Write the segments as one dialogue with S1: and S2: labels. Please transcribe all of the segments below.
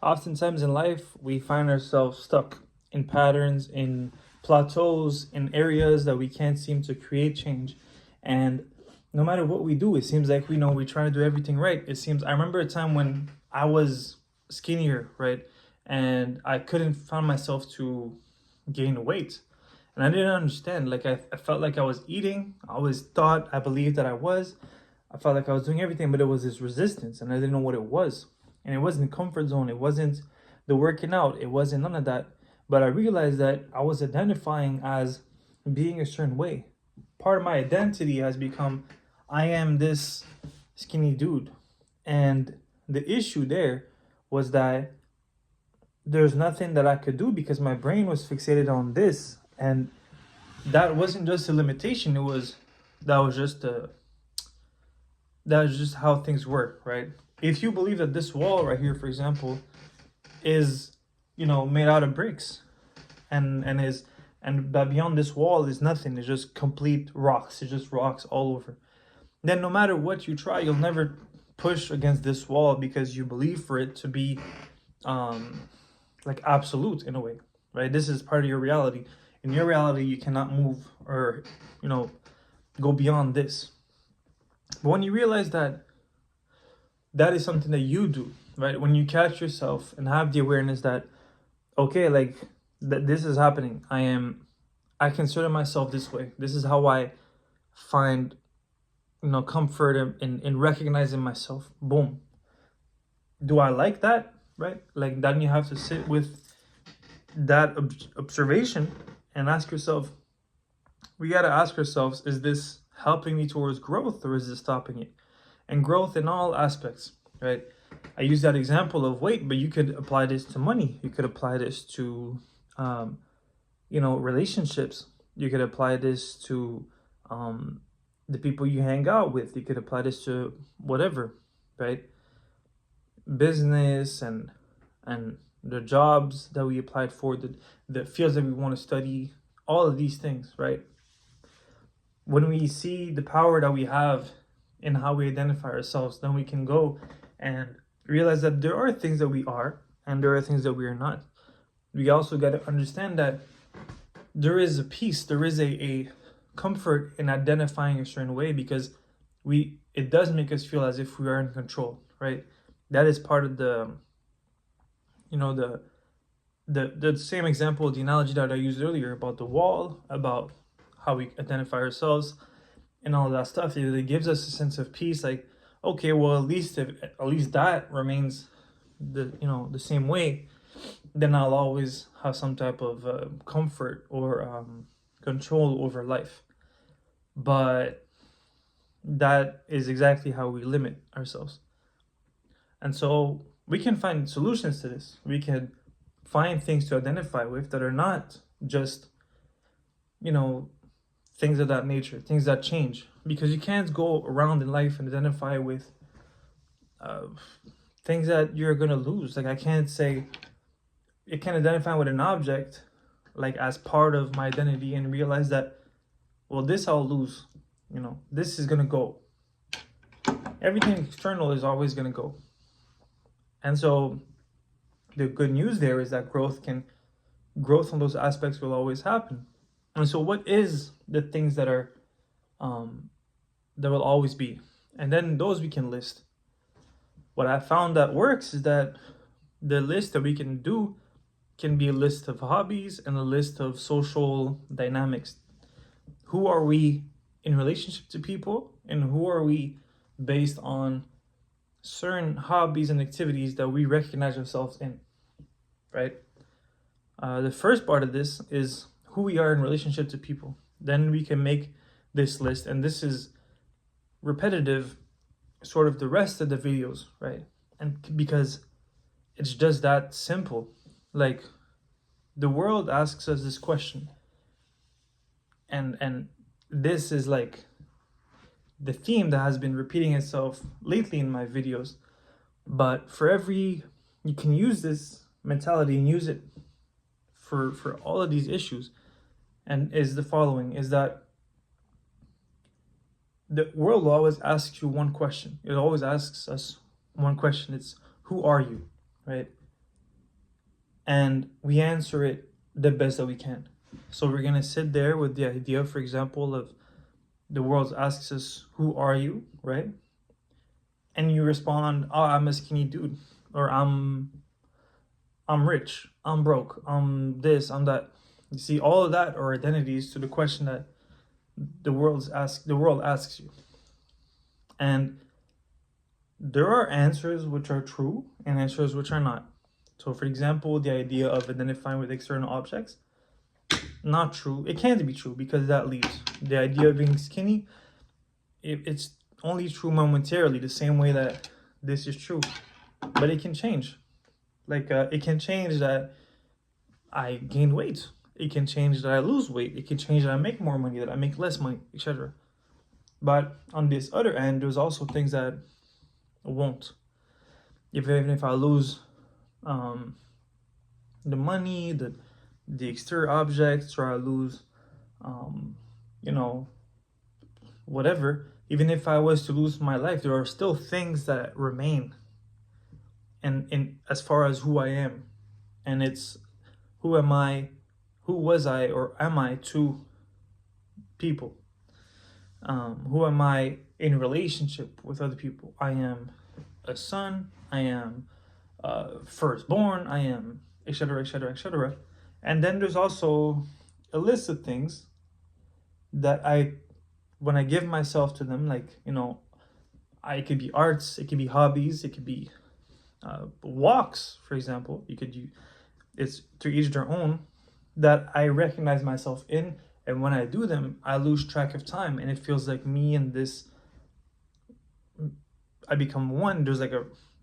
S1: Oftentimes in life, we find ourselves stuck in patterns, in plateaus, in areas that we can't seem to create change. And no matter what we do, it seems like we try to do everything right. I remember a time when I was skinnier, right? And I couldn't find myself to gain weight. And I didn't understand. I felt like I was eating. I always thought, I believed that I was. I felt like I was doing everything, but it was this resistance, and I didn't know what it was. And it wasn't the comfort zone. It wasn't the working out. It wasn't none of that. But I realized that I was identifying as being a certain way. Part of my identity has become, I am this skinny dude. And the issue there was that there's nothing that I could do because my brain was fixated on this. And that wasn't just a limitation. That was just a that's just how things work, right? If you believe that this wall right here, for example, is made out of bricks, and that beyond this wall is nothing, it's just complete rocks, it's just rocks all over, then no matter what you try, you'll never push against this wall because you believe for it to be like absolute in a way, right? This is part of your reality. In your reality, you cannot move or go beyond this. But when you realize that that is something that you do, right? When you catch yourself and have the awareness that, okay, like that this is happening. I consider myself this way. This is how I find, comfort in recognizing myself. Boom. Do I like that? Right? Like then you have to sit with that observation and ask yourself, we got to ask ourselves, is this helping me towards growth or is this stopping it? And growth in all aspects, right? I use that example of weight, but you could apply this to money. You could apply this to, relationships. You could apply this to the people you hang out with. You could apply this to whatever, right? Business and the jobs that we applied for, the fields that we want to study, all of these things, right? When we see the power that we have in how we identify ourselves, then we can go and realize that there are things that we are and there are things that we are not. We also got to understand that there is a peace, there is a comfort in identifying a certain way because it does make us feel as if we are in control, right? That is part of the same example, the analogy that I used earlier about the wall, about how we identify ourselves and all of that stuff. It gives us a sense of peace, like, okay, well, at least that remains the same way, then I'll always have some type of comfort or control over life. But that is exactly how we limit ourselves. And so we can find solutions to this. We can find things to identify with that are not just things of that nature, things that change, because you can't go around in life and identify with things that you're gonna lose. Like I can't say it can identify with an object like as part of my identity and realize that, well, this I'll lose, this is gonna go. Everything external is always gonna go. And so the good news there is that growth on those aspects will always happen. And so what is the things that are that will always be? And then those we can list. What I found that works is that the list that we can do can be a list of hobbies and a list of social dynamics. Who are we in relationship to people, and who are we based on certain hobbies and activities that we recognize ourselves in, right? The first part of this is who we are in relationship to people. Then we can make this list, and this is repetitive, sort of the rest of the videos, right? And because it's just that simple. Like the world asks us this question, and this is like the theme that has been repeating itself lately in my videos. But you can use this mentality and use it for all of these issues, and is the following, is that the world always asks you one question. It always asks us one question. It's, who are you, right? and we answer it the best that we can. So we're gonna sit there with the idea, for example, of the world asks us, "Who are you?" Right? And you respond, "Oh, I'm a skinny dude," or I'm rich, I'm broke, I'm this, I'm that. You see, all of that are identities to the question that the world asks you. And there are answers which are true and answers which are not. So for example, the idea of identifying with external objects, not true. It can't be true because that leaves. The idea of being skinny, it's only true momentarily, the same way that this is true. But it can change. Like it can change that I gain weight. It can change that I lose weight. It can change that I make more money, that I make less money, etc. But on this other end, there's also things that won't. Even if I lose the money, the exterior objects, or I lose, you know, whatever. Even if I was to lose my life, there are still things that remain. And in as far as who I am, and it's who am I, who was I, or am I to people? Who am I in relationship with other people? I am a son. I am firstborn. I am etc. etc. etc. And then there's also a list of things that when I give myself to them, like, it could be arts, it could be hobbies, it could be walks, for example. It's to each their own, that I recognize myself in, and when I do them, I lose track of time, and it feels like me and this, I become one. There's like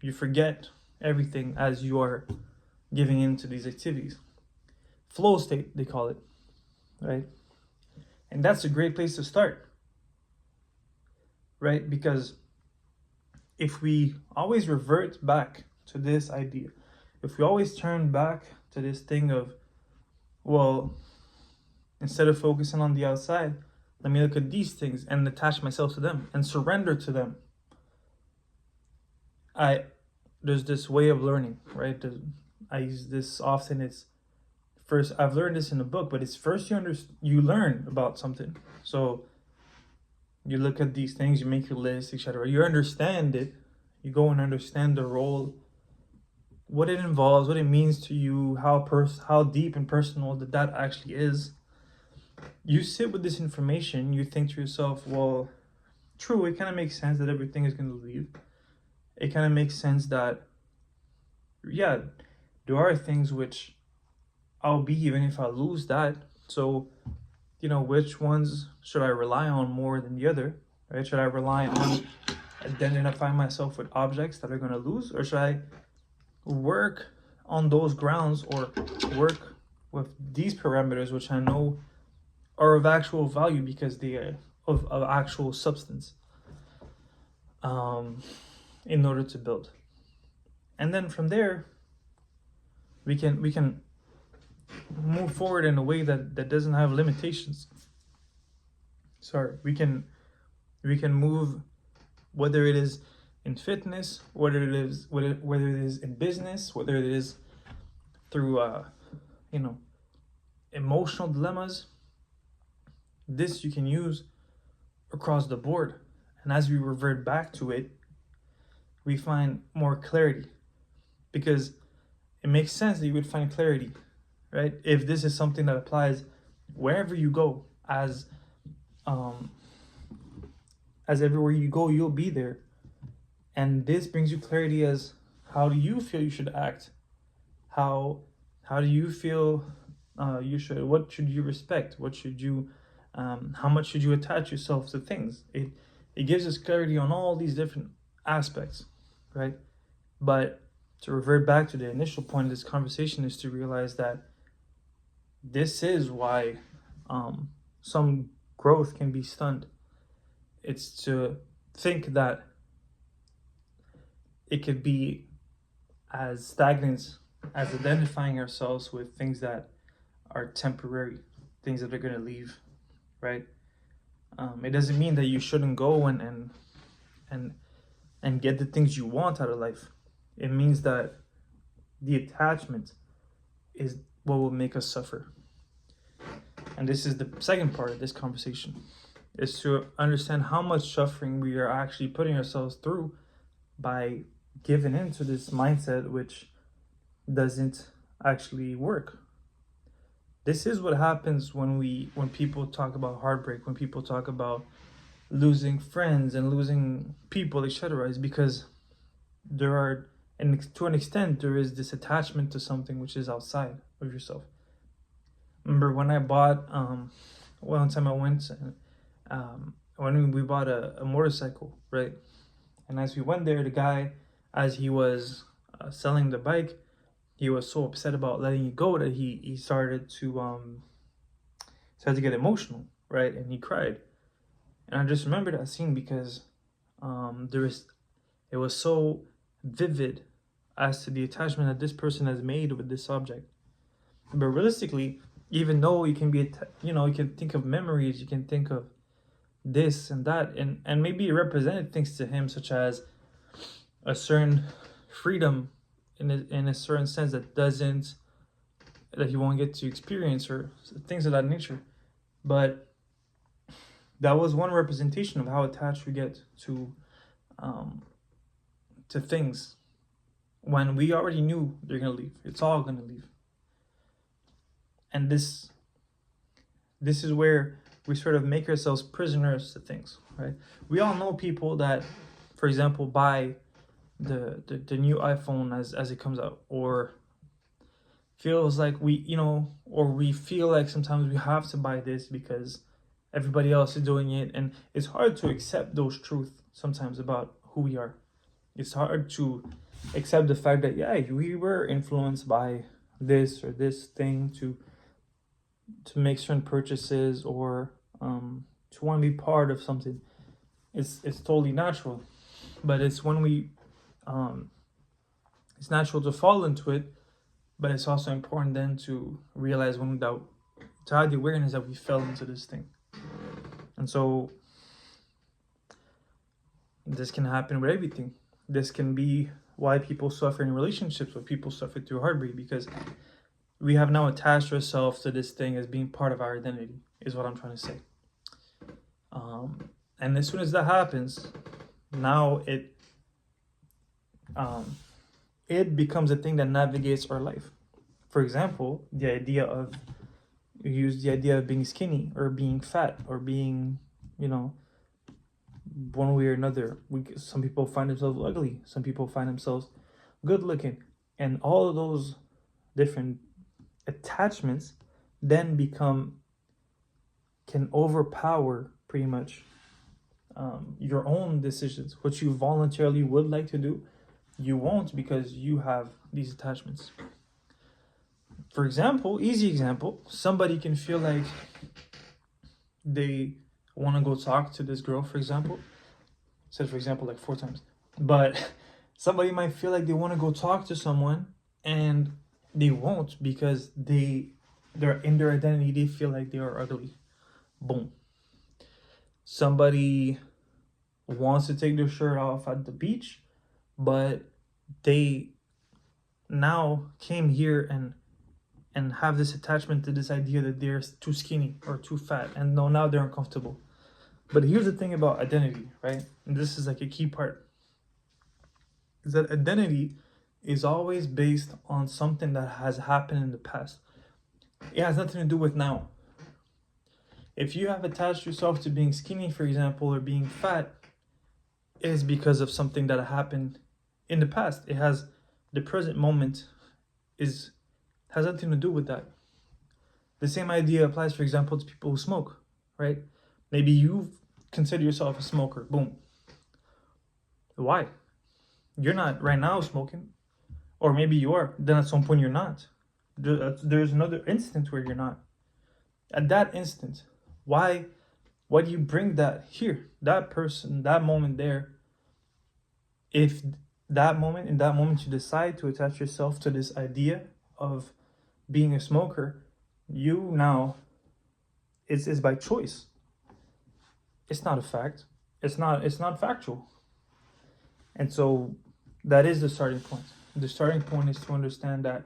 S1: you forget everything as you are giving into these activities. Flow state, they call it, right? And that's a great place to start, right? Because if we always revert back to this idea, if we always turn back to this thing of, well, instead of focusing on the outside, let me look at these things and attach myself to them and surrender to them. There's this way of learning, right? I use this often. It's first, I've learned this in a book, but it's first you learn about something. So you look at these things, you make your list, etc. You understand it. You go and understand the role, what it involves, what it means to you, how deep and personal that actually is. You sit with this information, you think to yourself, well, true, it kind of makes sense that everything is going to leave. It kind of makes sense that, yeah, there are things which I'll be even if I lose that. So, which ones should I rely on more than the other, right? Should I rely on identifying myself with objects that are going to lose, or should I work on those grounds, or work with these parameters which I know are of actual value because they are of actual substance, in order to build. And then from there we can move forward in a way that doesn't have limitations. We can move, whether it is in fitness, whether it is in business, whether it is through emotional dilemmas. This you can use across the board, and as we revert back to it, we find more clarity, because it makes sense that you would find clarity, right? If this is something that applies wherever you go, as everywhere you go, you'll be there. And this brings you clarity as how do you feel you should act? How do you feel what should you respect? What should you, how much should you attach yourself to things? It gives us clarity on all these different aspects, right? But to revert back to the initial point of this conversation is to realize that this is why some growth can be stunned. It's to think that it could be as stagnant as identifying ourselves with things that are temporary, things that are going to leave, right? It doesn't mean that you shouldn't go and get the things you want out of life. It means that the attachment is what will make us suffer. And this is the second part of this conversation, is to understand how much suffering we are actually putting ourselves through by giving into this mindset which doesn't actually work. This is what happens when people talk about heartbreak, when people talk about losing friends and losing people, etc. Is because there are, and to an extent, there is this attachment to something which is outside of yourself. Remember when I bought, one time I went, when we bought a motorcycle, right? And as we went there, the guy, as he was selling the bike, he was so upset about letting it go that he started to get emotional, right? And he cried. And I just remember that scene because it was so vivid as to the attachment that this person has made with this object. But realistically, even though you can be, you can think of memories, you can think of this and that, and maybe it represented things to him, such as a certain freedom in a certain sense that he won't get to experience, or things of that nature. But that was one representation of how attached we get to things when we already knew they're gonna leave. It's all gonna leave. And this is where we sort of make ourselves prisoners to things, right? We all know people that, for example, buy the new iPhone as it comes out, or feels like we feel like sometimes we have to buy this because everybody else is doing it, and it's hard to accept those truths sometimes about who we are. It's hard to accept the fact that we were influenced by this or this thing to make certain purchases, or to want to be part of something. It's totally natural, but it's when we it's natural to fall into it, but it's also important then to realize to have the awareness that we fell into this thing. And so this can happen with everything. This can be why people suffer in relationships, why people suffer through heartbreak, because we have now attached ourselves to this thing as being part of our identity, is what I'm trying to say. And as soon as that happens, now it becomes a thing that navigates our life. For example, you use the idea of being skinny or being fat or being, one way or another. Some people find themselves ugly. Some people find themselves good looking. And all of those different attachments then can overpower pretty much your own decisions. What you voluntarily would like to do, you won't, because you have these attachments. For example, easy example, somebody can feel like they want to go talk to this girl, for example. Said for example like 4 times. But somebody might feel like they want to go talk to someone, and they won't, because they're in their identity, they feel like they are ugly. Boom. Somebody wants to take their shirt off at the beach, but they now came here and have this attachment to this idea that they're too skinny or too fat, and now they're uncomfortable. But here's the thing about identity, right? And this is like a key part, is that identity is always based on something that has happened in the past. It has nothing to do with now. If you have attached yourself to being skinny, for example, or being fat, it is because of something that happened in the past. It has the present moment has nothing to do with that. The same idea applies, for example, to people who smoke, right? Maybe you consider yourself a smoker. Boom. Why? You're not right now smoking. Or maybe you are. Then at some point you're not. There's another instant where you're not. At that instant, why do you bring that here? That person, that moment there. If in that moment you decide to attach yourself to this idea of being a smoker, you now, it's by choice. It's not a fact. It's not factual. And so that is the starting point. The starting point is to understand that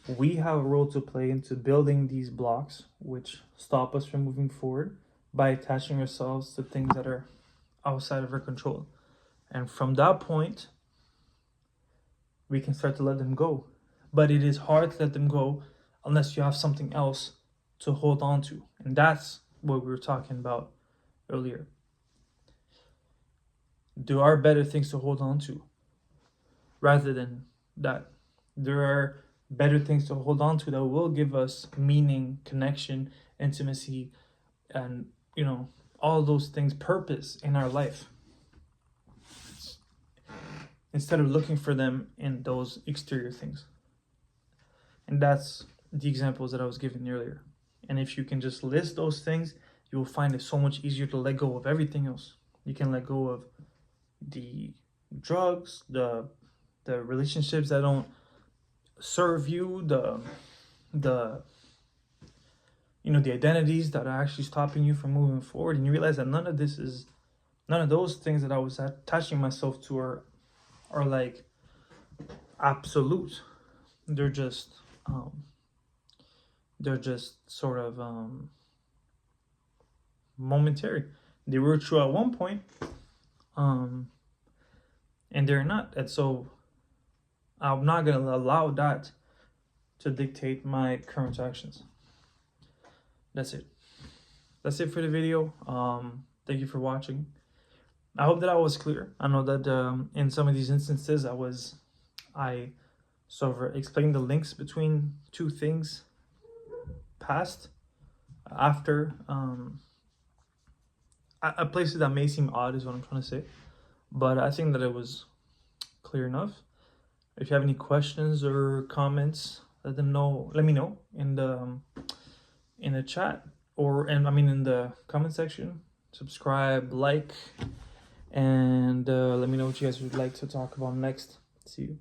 S1: we have a role to play into building these blocks which stop us from moving forward by attaching ourselves to things that are outside of our control. And from that point, we can start to let them go. But it is hard to let them go unless you have something else to hold on to. And that's what we were talking about earlier. There are better things to hold on to rather than that. There are better things to hold on to that will give us meaning, connection, intimacy, and, you know, all those things, purpose in our life, instead of looking for them in those exterior things. And that's the examples that I was giving earlier. And if you can just list those things, you will find it so much easier to let go of everything else. You can let go of the drugs, the relationships that don't serve you, the you know, the identities that are actually stopping you from moving forward. And you realize that none of those things that I was attaching myself to are like absolute. They're just sort of momentary. They were true at one point, and they're not. And so I'm not going to allow that to dictate my current actions. That's it. That's it for the video. Thank you for watching. I hope that I was clear. I know that in some of these instances I sort of explained the links between two things, past, after, at places that may seem odd is what I'm trying to say. But I think that it was clear enough. If you have any questions or comments, let me know in the chat, or in the comment section. Subscribe, like, and let me know what you guys would like to talk about next. See you.